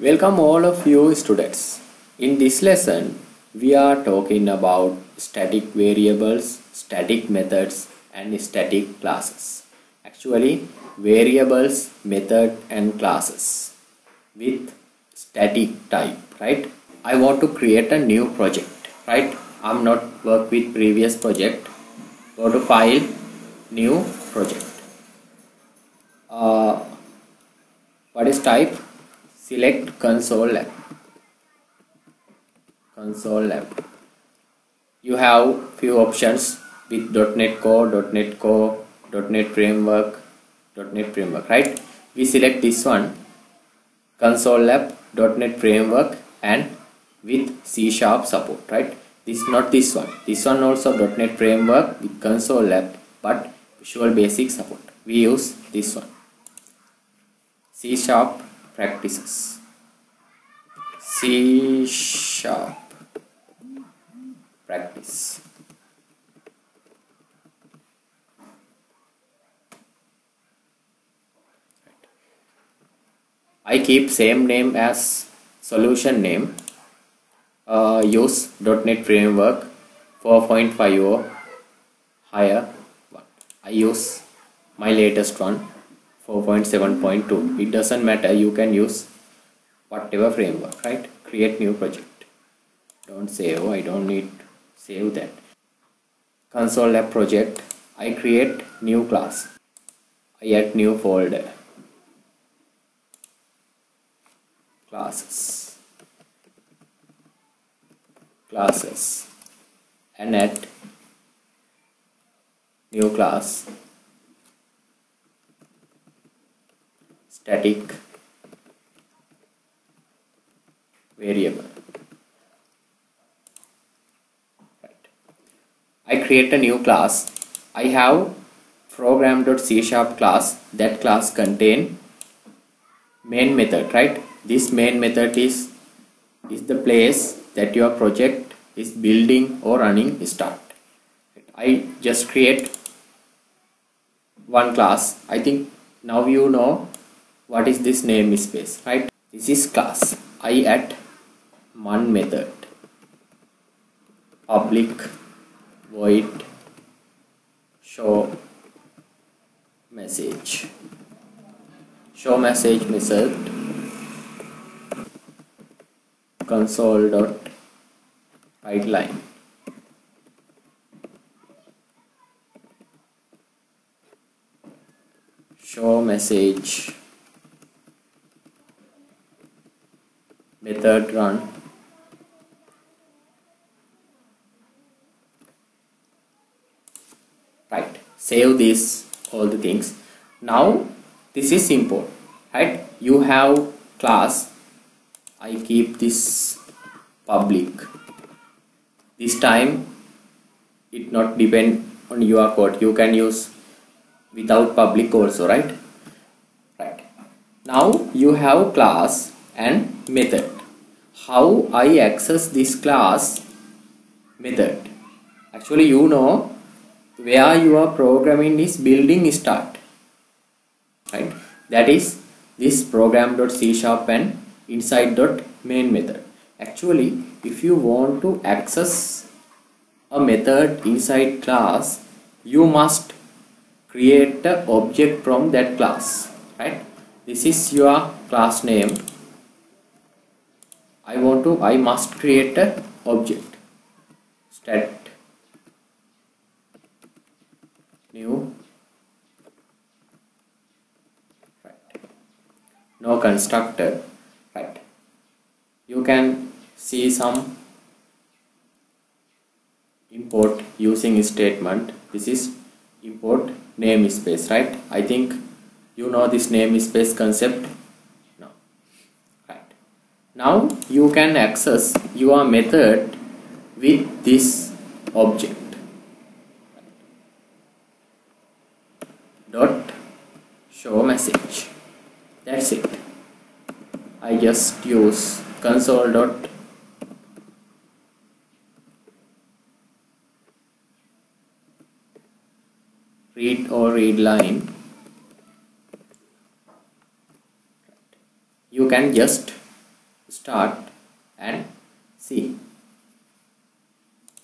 Welcome all of you students. In this lesson, we are talking about static variables, static methods and static classes. Actually, variables, method and classes with static type, right? I want to create a new project, right? I'm not work with previous project. Go to file, new project. What is type? Select console app. You have few options with .NET Core, .NET Core, .NET Framework, right? We select this one, console app, .NET Framework and with C# support, right? This not this one. This one also .NET Framework with console app but Visual Basic support. We use this one. C# practices. C# practice. I keep same name as solution name. Use .NET Framework 4.50 higher one. I use my latest one 4.7.2. It doesn't matter, you can use whatever framework, right? Create new project. Don't save, I don't need save that. Console app project, I create new class. I add new folder. Classes and add new class static variable. Right. I create a new class. I have program.c# class. That class contain main method, right? This main method is the place that your project is building or running start. I just create one class. I think now you know what is this namespace, right? This is class. I add one method, public void show message method console.writeLine. Show message method run. Right, save this all the things. Now this is simple, right? You have class. I keep this public. This time it not depend on your code. You can use without public also, right? Right. Now you have class and method. How I access this class method? Actually, you know where your programming is building start, right? That is this program.c# and inside.main method. Actually, if you want to access a method inside class, you must create the object from that class, right? This is your class name. I must create a object. Stat new, right? No constructor, right? You can see some import using statement. This is import namespace, right? I think you know this namespace concept. No, right? Now you can access your method with this object. Dot show message. That's it. I just use console dot read or read line. You can just start and see.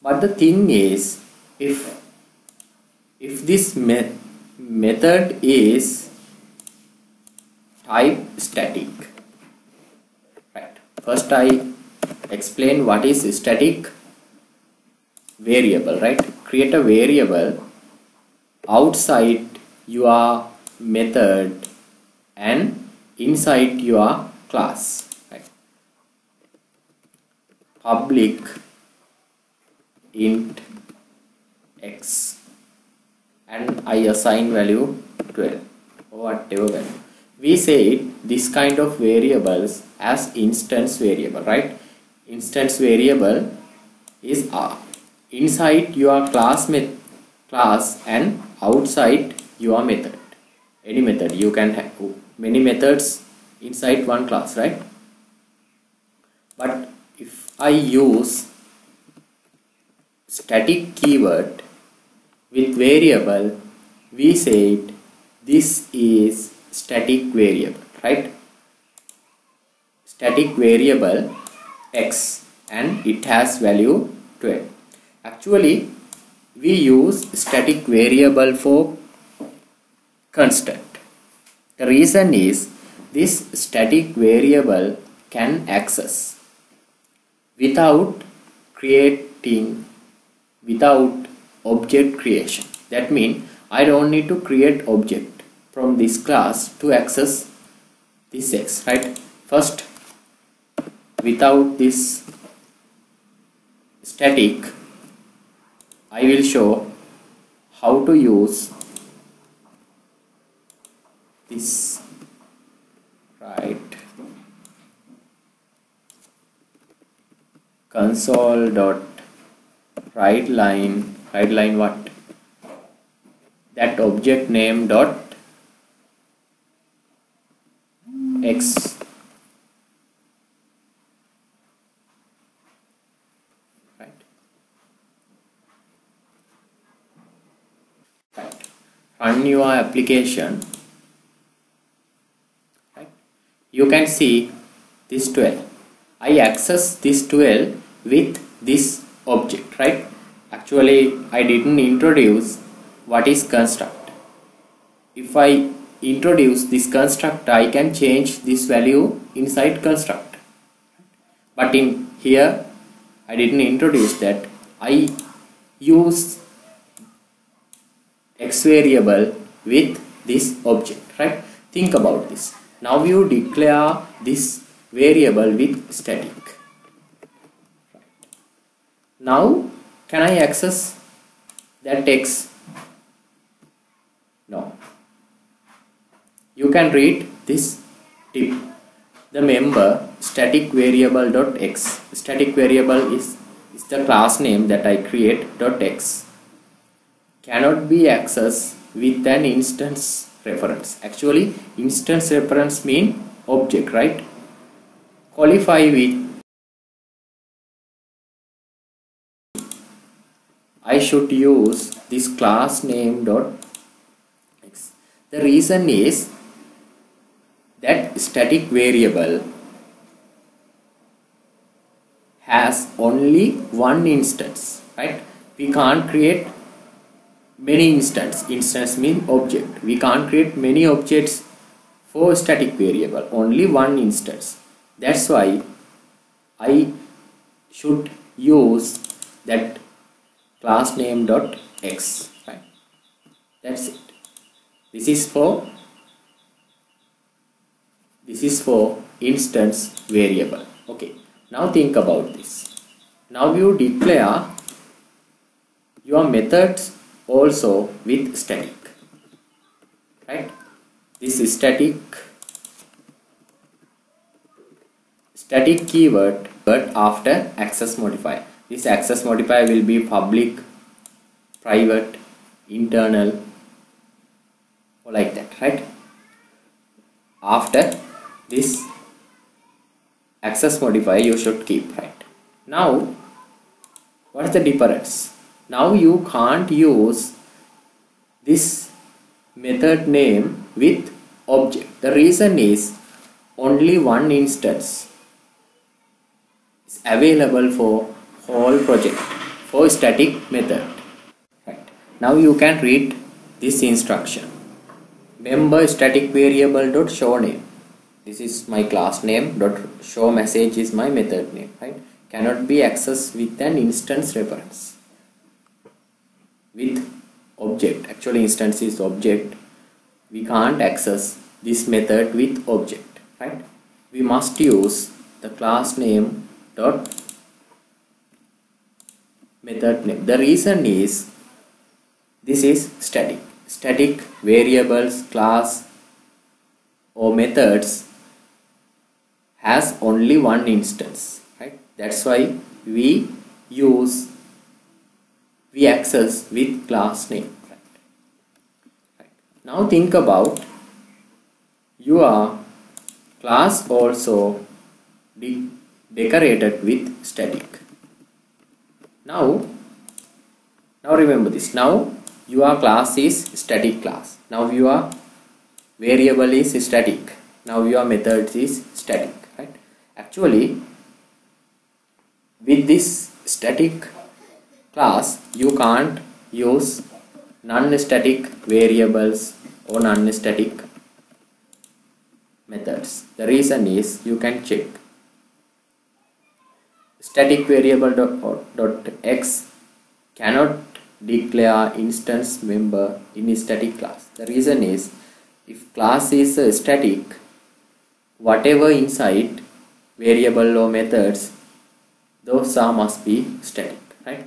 But the thing is, if this method is type static, right? First I explain what is static variable, right? Create a variable outside your method and inside your class, right? Public int x and I assign value 12 or whatever value. We say this kind of variables as instance variable, right? Instance variable is inside your class and outside your method. Any method, you can have many methods inside one class, right? But if I use static keyword with variable, we said this is static variable, right? Static variable x and it has value 12. Actually, we use static variable for constant. The reason is this static variable can access without object creation. That means I don't need to create object from this class to access this x, right? First, without this static, I will show how to use this, right? Console dot write line what? That object name dot x, right? Run your application, right? You can see this 12. I access this 12 with this object, right? Actually, I didn't introduce what is construct. If I introduce this construct, I can change this value inside construct. But in here, I didn't introduce that. I use x variable with this object, right? Think about this. Now you declare this variable with static. Now, can I access that x? No. You can read this tip. The member static variable dot x. Static variable is the class name that I create dot x. Cannot be accessed with an instance reference. Actually, instance reference mean object, right? Qualify with I should use this class name dot x. The reason is that static variable has only one instance, right? We can't create many instances. Instance means object. We can't create many objects for static variable. Only one instance. That's why I should use that class name dot x, right? That's it. This is for instance variable. Okay, now think about this. Now you declare your methods also with static, right? This is static keyword but after access modifier. This access modifier will be public, private, internal, or like that, right? After this access modifier you should keep, right? Now what is the difference? Now you can't use this method name with object. The reason is only one instance is available for whole project for static method. Right. Now you can read this instruction. Member static variable dot show name. This is my class name. Dot show message is my method name. Right. Cannot be accessed with an instance reference. With object. Actually, instance is object. We can't access this method with object. Right. We must use the class name dot method name. The reason is this is static. Static variables, class or methods has only one instance, right? That's why we access with class name. Right. Now think about your class also decorated with static. Now remember this. Now your class is static class. Now your variable is static. Now your method is static. Right? Actually, with this static class, you can't use non-static variables or non-static methods. The reason is you can check. Static variable dot x cannot declare instance member in a static class. The reason is if class is static, whatever inside variable or methods, those must be static, right?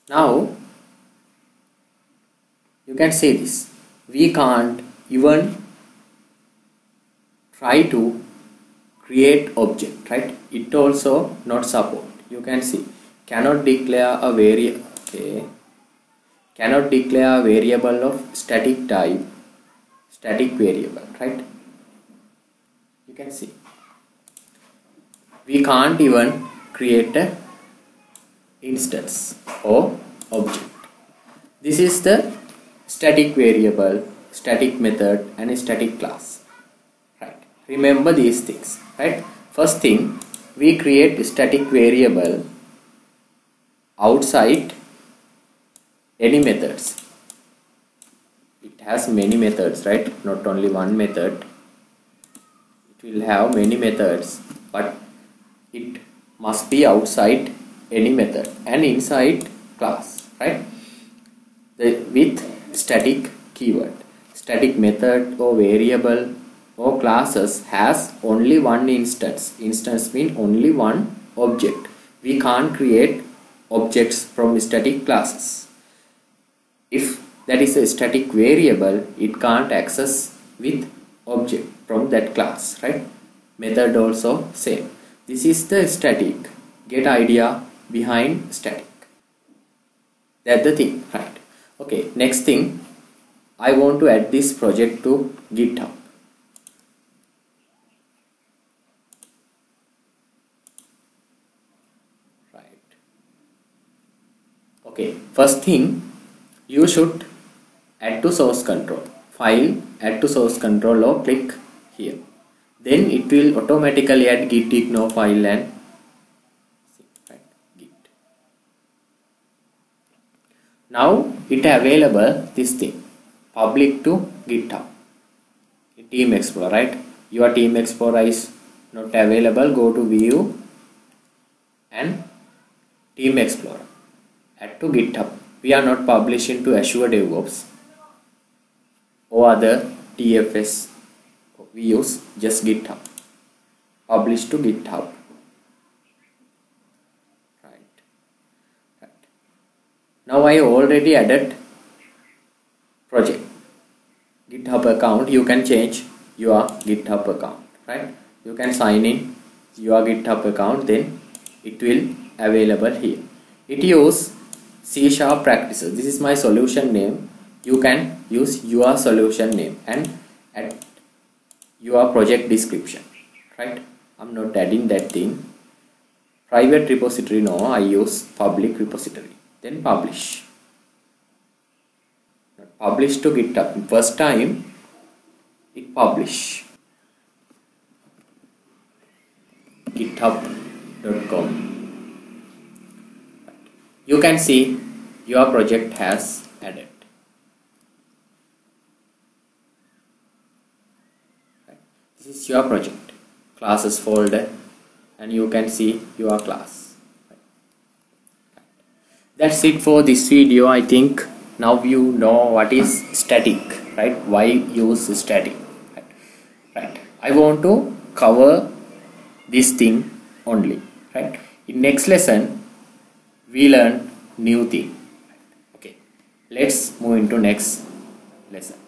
Now you can say this. We can't even try to create object, right? It also not support. You can see cannot declare a cannot declare a variable of static type, static variable, right? You can see we can't even create a instance or object. This is the static variable, static method and a static class, right? Remember these things, right? First thing, we create a static variable outside any methods. It has many methods, right? Not only one method. It will have many methods, but it must be outside any method and inside class, right? With static keyword. Static method or variable or classes has only one instance. Instance means only one object. We can't create objects from static classes. If that is a static variable, it can't access with object from that class, right? Method also same. This is the static. Get idea behind static. That's the thing, right? Okay, next thing, I want to add this project to GitHub. Right. Okay, first thing, you should add to source control. File, add to source control or click here. Then it will automatically add git ignore file and git. Now it available this thing, public to GitHub. Team Explorer, right? Your Team Explorer is not available. Go to view and Team Explorer. Add to GitHub. We are not publishing to Azure DevOps or other TFS. We use just GitHub. Publish to GitHub. Right. Now I already added project. GitHub account. You can change your GitHub account. Right. You can sign in your GitHub account. Then it will available here. It use C# practices. This is my solution name. You can use your solution name and add your project description, right? I'm not adding that thing. Private repository, no, I use public repository. Then publish. Publish to GitHub. First time it publish. github.com. You can see your project has added. This is your project, classes folder, and you can see your class. That's it for this video. I think now you know what is static, right? Why use static, right? I want to cover this thing only, right? In next lesson we learn new thing. Okay, let's move into next lesson.